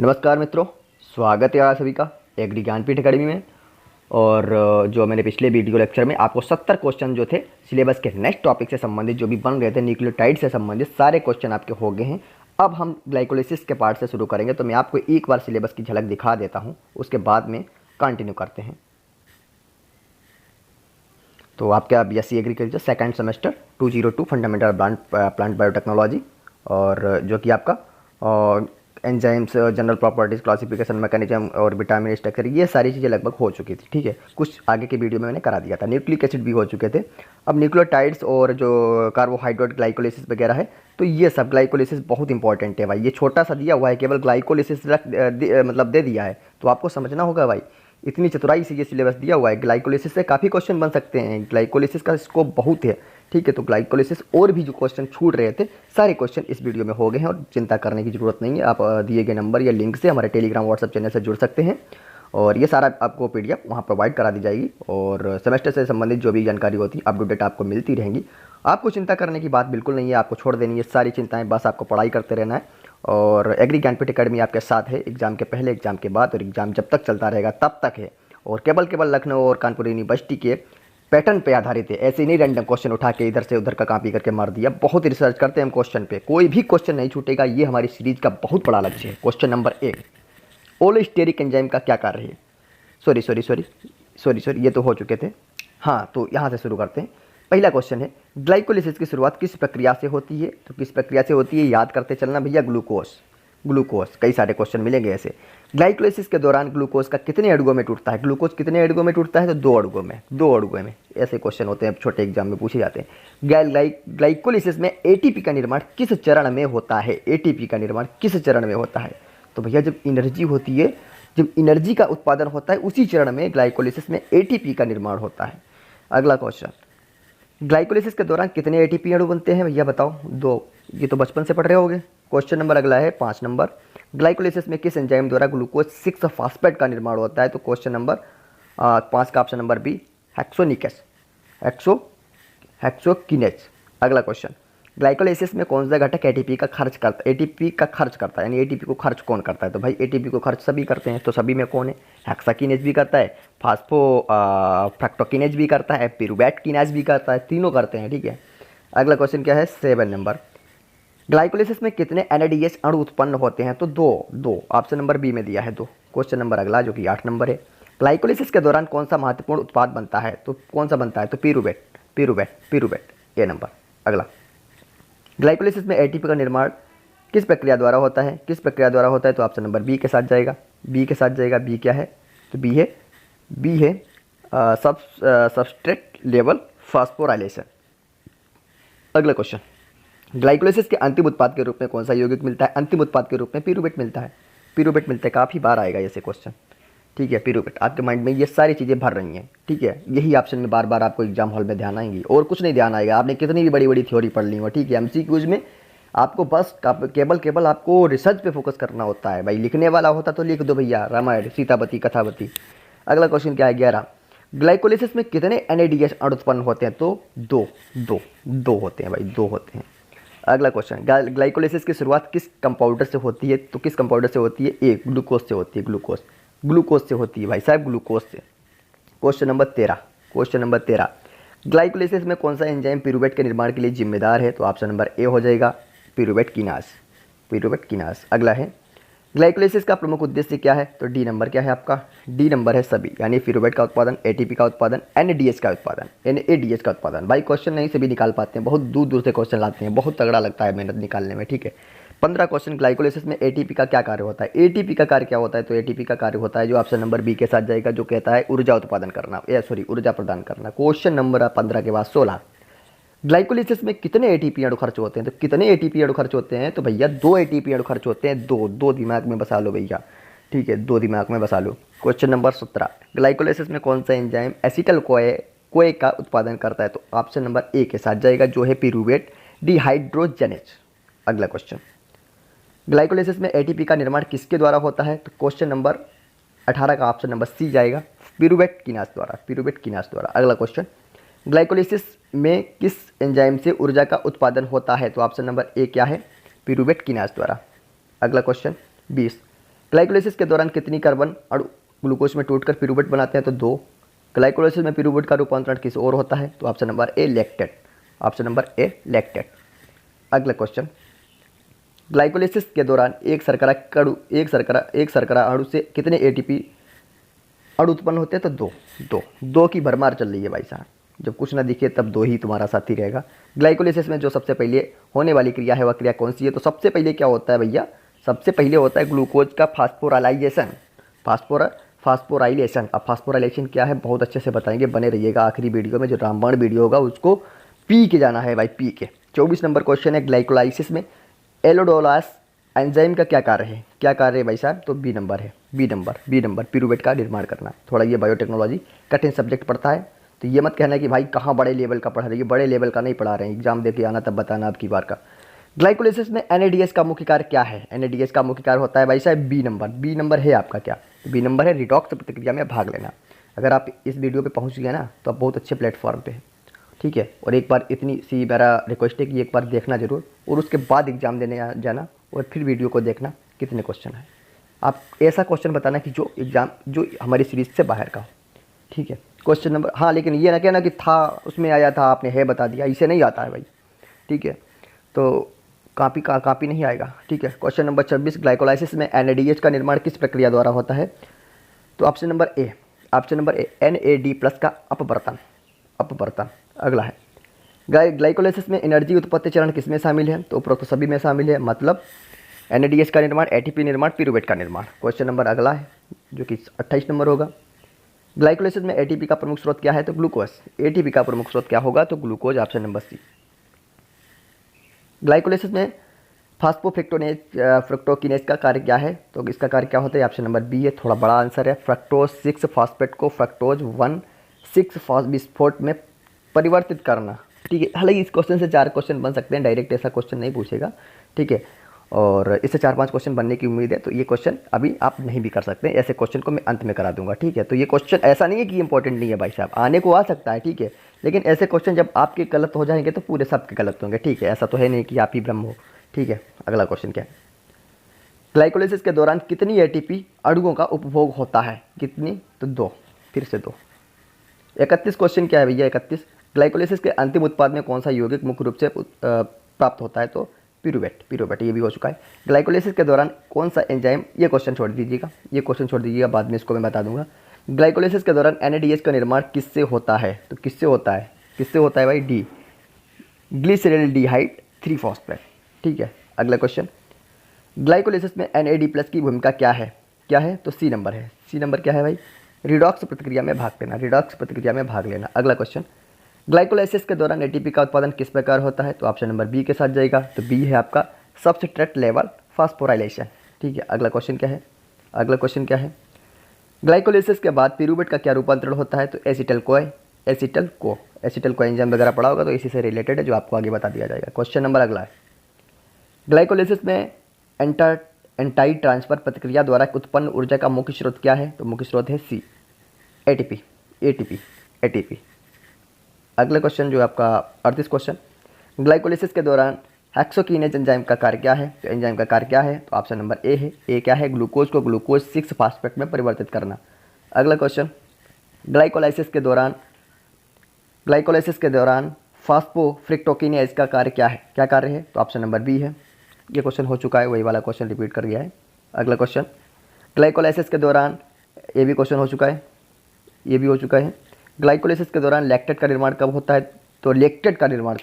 नमस्कार मित्रों, स्वागत है आप सभी का एग्री ज्ञानपीठ अकेडमी में। और जो मैंने पिछले वीडियो लेक्चर में आपको 70 क्वेश्चन जो थे सिलेबस के नेक्स्ट टॉपिक से संबंधित जो भी बन रहे थे न्यूक्लियोटाइड से संबंधित सारे क्वेश्चन आपके हो गए हैं। अब हम ग्लाइकोलिसिस के पार्ट से शुरू करेंगे, तो मैं आपको एक बार सिलेबस की झलक दिखा देता हूँ, उसके बाद में कंटिन्यू करते हैं। तो आपका BSc agriculture second semester 202 fundamental plant biotechnology, और जो कि आपका enzymes, general properties, classification mechanism और विटामिन स्ट्रक्चर, ये सारी चीज़ें लगभग हो चुकी थी। ठीक है, कुछ आगे के वीडियो में मैंने करा दिया था। न्यूक्लिक एसिड भी हो चुके थे। अब न्यूक्लियोटाइड्स और जो कार्बोहाइड्रेट ग्लाइकोलिसिस वगैरह है, तो ये सब ग्लाइकोलिसिस बहुत इंपॉर्टेंट है भाई। ये छोटा सा दिया हुआ है, केवल ग्लाइकोलिसिस मतलब दे दिया है, तो आपको समझना होगा भाई। इतनी चतुराई से ये सिलेबस दिया हुआ है। ग्लाइकोलिसिस से काफ़ी क्वेश्चन बन सकते हैं, ग्लाइकोलिसिस का स्कोप बहुत है। ठीक है, तो ग्लाइकोलिसिस और भी जो क्वेश्चन छूट रहे थे, सारे क्वेश्चन इस वीडियो में हो गए हैं और चिंता करने की ज़रूरत नहीं है। आप दिए गए नंबर या लिंक से हमारे टेलीग्राम व्हाट्सएप चैनल से जुड़ सकते हैं, और ये सारा आपको PDF वहाँ प्रोवाइड करा दी जाएगी। और सेमेस्टर से संबंधित जो भी जानकारी होती है अप टू डेट आपको मिलती रहेंगी। आपको चिंता करने की बात बिल्कुल नहीं है, आपको छोड़ देनी है सारी चिंताएँ, बस आपको पढ़ाई करते रहना है। और एग्री ज्ञानपीठ अकेडमी आपके साथ है, एग्जाम के पहले, एग्जाम के बाद, और एग्जाम जब तक चलता रहेगा तब तक है। और केवल लखनऊ और कानपुर यूनिवर्सिटी के पैटर्न पे आधारित है। ऐसे नहीं रैंडम क्वेश्चन उठा के इधर से उधर का कॉपी करके मार दिया। बहुत रिसर्च करते हैं हम क्वेश्चन पे, कोई भी क्वेश्चन नहीं छूटेगा। ये हमारी सीरीज का बहुत बड़ा लक्ष्य है। क्वेश्चन नंबर 1, ओलोस्टेरिक एंजाइम का क्या कार्य है? सॉरी, ये तो हो चुके थे। हाँ, तो यहाँ से शुरू करते हैं। पहला क्वेश्चन है, ग्लाइकोलिसिस की शुरुआत किस प्रक्रिया से होती है? तो किस प्रक्रिया से होती है याद करते चलना भैया। ग्लूकोज। कई सारे क्वेश्चन मिलेंगे ऐसे। ग्लाइकोलिसिस के दौरान ग्लूकोज का कितने अणुओं में टूटता है? ग्लूकोज कितने अणुओं में टूटता है? तो दो अणुओं में। ऐसे क्वेश्चन होते हैं, छोटे एग्जाम में पूछे जाते हैं। ग्लाइकोलिसिस में ATP का निर्माण किस चरण में होता है? ATP का निर्माण किस चरण में होता है? तो भैया जब एनर्जी होती है, जब एनर्जी का उत्पादन होता है, उसी चरण में ग्लाइकोलिसिस में ATP का निर्माण होता है। अगला क्वेश्चन, ग्लाइकोलिसिस के दौरान कितने ATP अणु बनते हैं भैया बताओ? 2। ये तो बचपन से पढ़ रहे होगे। क्वेश्चन नंबर अगला है 5 नंबर, ग्लाइकोलिसिस में किस एंजाइम द्वारा ग्लूकोज 6 फास्फेट का निर्माण होता है? तो क्वेश्चन नंबर 5 का ऑप्शन नंबर बी, हेक्सोकिनेज। अगला क्वेश्चन, ग्लाइकोलिसिस में कौन सा घटक ATP का खर्च करता है? यानी ATP को खर्च कौन करता है? तो भाई ATP को खर्च सभी करते हैं, तो सभी में कौन है? हेक्साकिनेज भी करता है, फ्रक्टोकिनेज भी करता है, पिरुवेट किनेज भी करता है, तीनों करते हैं। ठीक है, अगला क्वेश्चन क्या है 7 नंबर, ग्लाइकोलिसिस में कितने NADH अणु उत्पन्न होते हैं? तो दो ऑप्शन नंबर बी में दिया है 2। क्वेश्चन नंबर अगला जो कि 8 नंबर है, ग्लाइकोलिसिस के दौरान कौन सा महत्वपूर्ण उत्पाद बनता है? तो कौन सा बनता है? तो पिरुवेट ए नंबर। अगला, ग्लाइकोलिसिस में ATP का निर्माण किस प्रक्रिया द्वारा होता है? तो ऑप्शन नंबर बी के साथ जाएगा। बी क्या है? तो बी है सबस्ट्रेट लेवल फॉस्फोराइलेशन। अगला क्वेश्चन, ग्लाइकोलिसिस के अंतिम उत्पाद के रूप में कौन सा यौगिक मिलता है? अंतिम उत्पाद के रूप में पिरुवेट मिलता है। काफ़ी बार आएगा ऐसे क्वेश्चन। ठीक है, पिरुवेट। आपके माइंड में ये सारी चीज़ें भर रही हैं। ठीक है, यही ऑप्शन में बार बार आपको एग्जाम हॉल में ध्यान आएंगी, और कुछ नहीं ध्यान आएगा। आपने कितनी भी बड़ी बड़ी थ्योरी पढ़ ली हो, ठीक है, MCQs में आपको बस केवल आपको रिसर्च पे फोकस करना होता है भाई। लिखने वाला होता तो लिख दो भैया, रामायण, सीतापति, कथावती। अगला क्वेश्चन क्या है 11, ग्लाइकोलिसिस में कितने NADH अणु उत्पन्न होते हैं? तो दो होते हैं भाई, 2 होते हैं। अगला क्वेश्चन, ग्लाइकोलिसिस की शुरुआत किस कंपाउंडर से होती है? तो किस कंपाउंडर से होती है? ग्लूकोज से होती है। ग्लूकोज से होती है भाई साहब, ग्लूकोज से। क्वेश्चन नंबर 13, ग्लाइकोलिसिस में कौन सा एंजाइम पिरुवेट के निर्माण के लिए जिम्मेदार है? तो ऑप्शन नंबर ए हो जाएगा, पिरुवेट किनास। अगला है, ग्लाइकोलिसिस का प्रमुख उद्देश्य क्या है? तो डी नंबर क्या है आपका? डी नंबर है सभी, यानी पिरुवेट का उत्पादन, ATP का उत्पादन, NADH का उत्पादन। भाई क्वेश्चन नहीं से भी निकाल पाते हैं, बहुत दूर से क्वेश्चन लाते हैं, बहुत तगड़ा लगता है मेहनत निकालने में। ठीक है, 15 क्वेश्चन, ग्लाइकोलिसिस में ATP का क्या कार्य होता है? ATP का कार्य क्या होता है? तो ATP का कार्य होता है जो ऑप्शन नंबर बी के साथ जाएगा, जो कहता है ऊर्जा प्रदान करना। क्वेश्चन नंबर 15 के बाद 16, ग्लाइकोलिसिस में कितने ATP अणु खर्च होते हैं? तो कितने ATP अणु खर्च होते हैं? तो भैया 2 ATP अणु खर्च होते हैं। दो दिमाग में बसा लो भैया। ठीक है, 2 दिमाग में बसा लो। क्वेश्चन नंबर 17, ग्लाइकोलिसिस में कौन सा एंजाइम एसिटल कोए का उत्पादन करता है? तो ऑप्शन नंबर ए के साथ जाएगा, जो है पिरुवेट डिहाइड्रोजनेज। अगला क्वेश्चन, ग्लाइकोलिसिस में ATP का निर्माण किसके द्वारा होता है? तो क्वेश्चन नंबर 18 का ऑप्शन नंबर सी जाएगा, पिरुवेट किनास द्वारा। अगला क्वेश्चन, ग्लाइकोलिसिस में किस एंजाइम से ऊर्जा का उत्पादन होता है? तो ऑप्शन नंबर ए क्या है? पिरुवेट किनास द्वारा। अगला क्वेश्चन 20, ग्लाइकोलाइसिस के दौरान कितनी कार्बन अणु ग्लूकोज में टूटकर पिरूवेट बनाते हैं? तो 2। ग्लाइकोलाइसिस में पिरूवेट का रूपांतरण किस ओर होता है? तो option number A lactate, option number A lactate. अगला क्वेश्चन, ग्लाइकोलाइसिस के दौरान एक शर्करा अणु से कितने एटीपी अणु उत्पन्न होते हैं? तो 2। 2 की भरमार चल रही है भाई साहब, जब कुछ ना दिखे तब 2 ही तुम्हारा साथी रहेगा। ग्लाइकोलाइसिस में जो सबसे पहले होने वाली क्रिया है वह क्रिया कौन सी है? तो सबसे पहले क्या होता है भैया? सबसे पहले होता है ग्लूकोज का फास्फोराइलेशन, फास्फोराइलेशन। अब फास्फोराइलेशन क्या है बहुत अच्छे से बताएंगे, बने रहिएगा आखिरी वीडियो में, जो रामबाण वीडियो होगा उसको पी के जाना है भाई, पी के। 24 नंबर क्वेश्चन है, ग्लाइकोलाइसिस में एल्डोडोलास एंजाइम का क्या कार्य है? क्या कार्य है भाई साहब? तो बी नंबर है, बी नंबर पिरूवेट का निर्माण करना। थोड़ा ये बायोटेक्नोलॉजी कठिन सब्जेक्ट पढ़ता है, तो ये मत कहना कि भाई कहाँ बड़े लेवल का पढ़ा रहे हैं, बड़े लेवल का नहीं पढ़ा रहे हैं, एग्जाम दे के आना तब बताना अब की बार का। ग्लाइकोलाइसिस में एनएडीएस का मुख्य कार्य क्या है? एनएडीएस का मुख्य कार्य होता है भाई साहब बी नंबर है आपका क्या? तो बी नंबर है रिडॉक्स प्रतिक्रिया में भाग लेना। अगर आप इस वीडियो पे पहुंच गए ना तो आप बहुत अच्छे प्लेटफॉर्म पे हैं, ठीक है। और एक बार इतनी सी मेरा रिक्वेस्ट है कि एक बार देखना जरूर, और उसके बाद एग्जाम देने जाना और फिर वीडियो को देखना कितने क्वेश्चन है। आप ऐसा क्वेश्चन बताना कि जो हमारी सीरीज से बाहर का हो, ठीक है। क्वेश्चन नंबर, हाँ लेकिन ये ना कहना कि था उसमें आया था आपने है बता दिया, इसे नहीं आता है भाई, ठीक है। तो कापी नहीं आएगा, ठीक है। क्वेश्चन नंबर 26, ग्लाइकोलाइसिस में एनएडीएच का निर्माण किस प्रक्रिया द्वारा होता है? तो ऑप्शन नंबर ए NAD+ का अपवर्तन। अगला है, ग्लाइकोलाइसिस में एनर्जी उत्पत्ति चरण किसमें शामिल है? तो उपरोक्त सभी में शामिल है, मतलब एनएडीएच का निर्माण, एटीपी निर्माण, पिरूवेट का निर्माण। क्वेश्चन नंबर अगला है जो कि 28 नंबर होगा, ग्लाइकोलाइसिस में एटीपी का प्रमुख स्रोत क्या है? तो ग्लूकोज। एटीपी का प्रमुख स्रोत क्या होगा? तो glucose, option number C. Glycolysis में फ्रक्टोकिनेज का कार्य क्या है? तो इसका कार्य क्या होता है? ऑप्शन नंबर बी है, थोड़ा बड़ा आंसर है। फ्रक्टोज 6 फॉस्फेट को फ्रक्टोज 1 6 बिस्फोट में परिवर्तित करना, ठीक है। हालांकि इस क्वेश्चन से 4 क्वेश्चन बन सकते हैं, डायरेक्ट ऐसा क्वेश्चन नहीं पूछेगा, ठीक है। और इससे 4-5 क्वेश्चन बनने की उम्मीद है, तो ये क्वेश्चन अभी आप नहीं भी कर सकते, ऐसे क्वेश्चन को मैं अंत में करा दूंगा, ठीक है। तो ये क्वेश्चन ऐसा नहीं है कि इंपॉर्टेंट नहीं है भाई साहब, आने को आ सकता है, ठीक है, लेकिन ऐसे क्वेश्चन जब आपके गलत हो जाएंगे तो पूरे सबके गलत होंगे, ठीक है। ऐसा तो है नहीं कि आप ही ब्रह्म हो, ठीक है। अगला क्वेश्चन क्या है, ग्लाइकोलाइसिस के दौरान कितनी एटीपी अणुओं का उपभोग होता है? कितनी? तो 2, फिर से 2। 31 क्वेश्चन क्या है भैया? 31, ग्लाइकोलाइसिस के अंतिम उत्पाद में कौन सा यौगिक मुख्य रूप से प्राप्त होता है? तो पिरूवेट, ये भी हो चुका है। ग्लाइकोलाइसिस के दौरान कौन सा एंजाइम, ये क्वेश्चन छोड़ दीजिएगा, बाद में इसको मैं बता दूंगा। ग्लाइकोलाइसिस के दौरान एनएडीएच का निर्माण किससे होता है? तो किससे होता है भाई? डी, ग्लिसरॉल्डिहाइड 3 फॉस्फेट, ठीक है। अगला क्वेश्चन, ग्लाइकोलाइसिस में NAD+ की भूमिका क्या है? तो सी नंबर है। सी नंबर क्या है भाई? रिडॉक्स प्रतिक्रिया में भाग लेना। अगला क्वेश्चन, ग्लाइकोलाइसिस के दौरान एटीपी का उत्पादन किस प्रकार होता है? तो ऑप्शन नंबर बी के साथ जाएगा, तो बी है आपका सबस्ट्रेट लेवल फास्फोराइलेशन, ठीक है। अगला क्वेश्चन क्या है, ग्लाइकोलाइसिस के बाद पिरूवेट का क्या रूपांतरण होता है? तो एसिटल को एंजाइम वगैरह पढ़ा होगा, तो इसी से रिलेटेड है जो आपको आगे बता दिया जाएगा। क्वेश्चन नंबर अगला है, ग्लाइकोलाइसिस में एंटाई ट्रांसफर प्रतिक्रिया द्वारा उत्पन्न ऊर्जा का मुख्य स्रोत क्या है? तो मुख्य स्रोत है सी, एटीपी। अगला क्वेश्चन जो आपका 38 क्वेश्चन, ग्लाइकोलाइसिस के दौरान हेक्सोकिनेज एंजाइम का कार्य क्या है? तो एंजाइम का कार्य क्या है? तो ऑप्शन नंबर ए है। ए क्या है? ग्लूकोज को ग्लूकोज 6 फास्फेट में परिवर्तित करना। अगला क्वेश्चन, ग्लाइकोलाइसिस के दौरान फास्फोफ्रक्टोकिनेज का कार्य क्या कार्य है? तो ऑप्शन नंबर बी है। ये क्वेश्चन हो चुका है, वही वाला क्वेश्चन रिपीट कर गया है। अगला क्वेश्चन, ग्लाइकोलाइसिस के दौरान, ये भी क्वेश्चन हो चुका है, ग्लाइकोलाइसिस के दौरान लैक्टेट का निर्माण कब होता है? तो लेक्टेट का निर्माण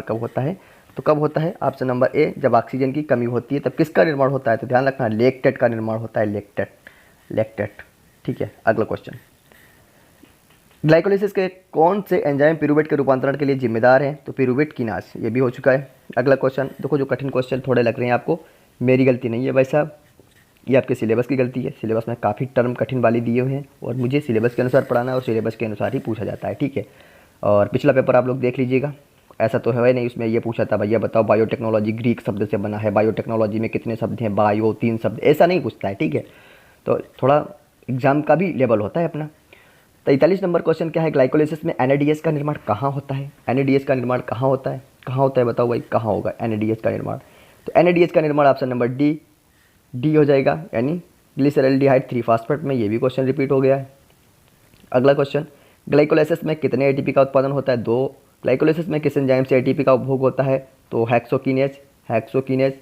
कब होता है? तो कब होता है? ऑप्शन नंबर ए, जब ऑक्सीजन की कमी होती है तब किसका निर्माण होता है? तो ध्यान रखना, लेक्टेट का निर्माण होता है, लेक्टेट, ठीक है। अगला क्वेश्चन, ग्लाइकोलाइसिस के कौन से एंजाइम पिरूवेट के रूपांतरण के लिए जिम्मेदार हैं? तो पिरूवेट कीनास, ये भी हो चुका है। अगला क्वेश्चन देखो, जो कठिन क्वेश्चन थोड़े लग रहे हैं आपको, मेरी गलती नहीं है भाई साहब, ये आपके सिलेबस की गलती है। सिलेबस में काफ़ी टर्म कठिन वाली दिए हुए हैं और मुझे सिलेबस के अनुसार पढ़ाना है और सिलेबस के अनुसार ही पूछा जाता है, ठीक है। और पिछला पेपर आप लोग देख लीजिएगा, ऐसा तो है नहीं उसमें ये पूछा था भैया बताओ बायोटेक्नोलॉजी ग्रीक शब्द से बना है, बायोटेक्नोलॉजी में कितने शब्द हैं, बायो 3 शब्द, ऐसा नहीं पूछता है, ठीक है। तो थोड़ा एग्जाम का भी लेवल होता है अपना। 43 नंबर क्वेश्चन क्या है, ग्लाइकोलाइसिस में एनएडीएच का निर्माण कहाँ होता है? कहाँ होता है बताओ भाई, कहाँ होगा एनएडीएच का निर्माण? तो एनएडीएच का निर्माण ऑप्शन नंबर डी, डी हो जाएगा, यानी ग्लिसरॉल्डिहाइड 3 फास्फेट में। ये भी क्वेश्चन रिपीट हो गया है। अगला क्वेश्चन, ग्लाइकोलाइसिस में कितने एटीपी का उत्पादन होता है? 2। ग्लाइकोलाइसिस में किस एंजाइम से एटीपी का उपभोग होता है? तो हेक्सोकिनेज।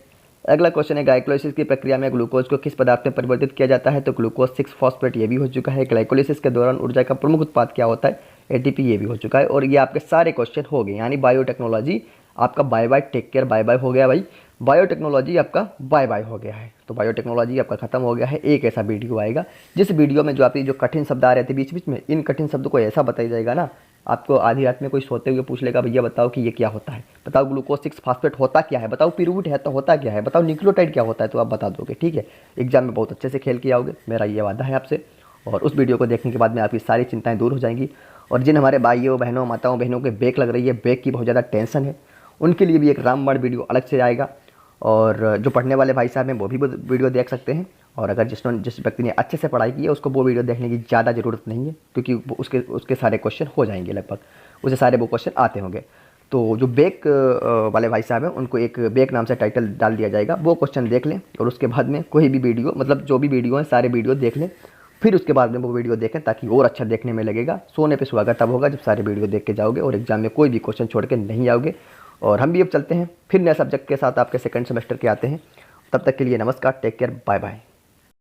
अगला क्वेश्चन है, ग्लाइकोलाइसिस की प्रक्रिया में ग्लूकोज को किस पदार्थ में परिवर्तित किया जाता है? तो ग्लूकोज 6 फॉस्फेट। ये भी हो चुका है। ग्लाइकोलाइसिस के दौरान ऊर्जा का प्रमुख उत्पाद क्या होता है? एटीपी। ये भी हो चुका है। और ये आपके सारे क्वेश्चन हो गए, यानी बायोटेक्नोलॉजी आपका bye bye, take care, bye bye हो गया भाई। बायोटेक्नोलॉजी आपका बाय बाय हो गया है। तो बायोटेक्नोलॉजी आपका खत्म हो गया है। एक ऐसा वीडियो आएगा जिस वीडियो में जो आपकी जो कठिन शब्द आ रहे थे बीच बीच में, इन कठिन शब्दों को ऐसा बताया जाएगा ना, आपको आधी रात में कोई सोते हुए पूछ लेगा, भैया बताओ कि ये क्या होता है, बताओ ग्लूकोज 6 फास्फेट होता क्या है, बताओ पिरुवेट है तो होता क्या है, बताओ न्यूक्लियोटाइड क्या होता है, तो आप बता दोगे। ठीक है, एग्जाम में बहुत अच्छे से खेल के आओगे, मेरा ये वादा है आपसे। और उस वीडियो को देखने के बाद में आपकी सारी चिंताएं दूर हो जाएंगी। और जिन हमारे भाइयों बहनों माताओं बहनों के बैक लग रही है, बैक की बहुत ज़्यादा टेंशन है, उनके लिए भी एक रामबाण वीडियो अलग से आएगा। और जो पढ़ने वाले भाई साहब हैं वो भी वीडियो देख सकते हैं। और अगर जिस व्यक्ति ने अच्छे से पढ़ाई की है उसको वो वीडियो देखने की ज़्यादा ज़रूरत नहीं है, क्योंकि उसके सारे क्वेश्चन हो जाएंगे लगभग, उसे सारे वो क्वेश्चन आते होंगे। तो जो बैक वाले भाई साहब हैं उनको एक बैक नाम से टाइटल डाल दिया जाएगा, वो क्वेश्चन देख लें और उसके बाद में कोई भी वीडियो, मतलब जो भी वीडियो है सारे वीडियो देख लें, फिर उसके बाद में वो वीडियो देखें, ताकि और अच्छा देखने में लगेगा। सोने पे सुहागा तब होगा जब सारे वीडियो देख के जाओगे और एग्जाम में कोई भी क्वेश्चन छोड़ के नहीं आओगे। और हम भी अब चलते हैं, फिर नए सब्जेक्ट के साथ आपके सेकंड सेमेस्टर के आते हैं। तब तक के लिए नमस्कार, टेक केयर, बाय बाय।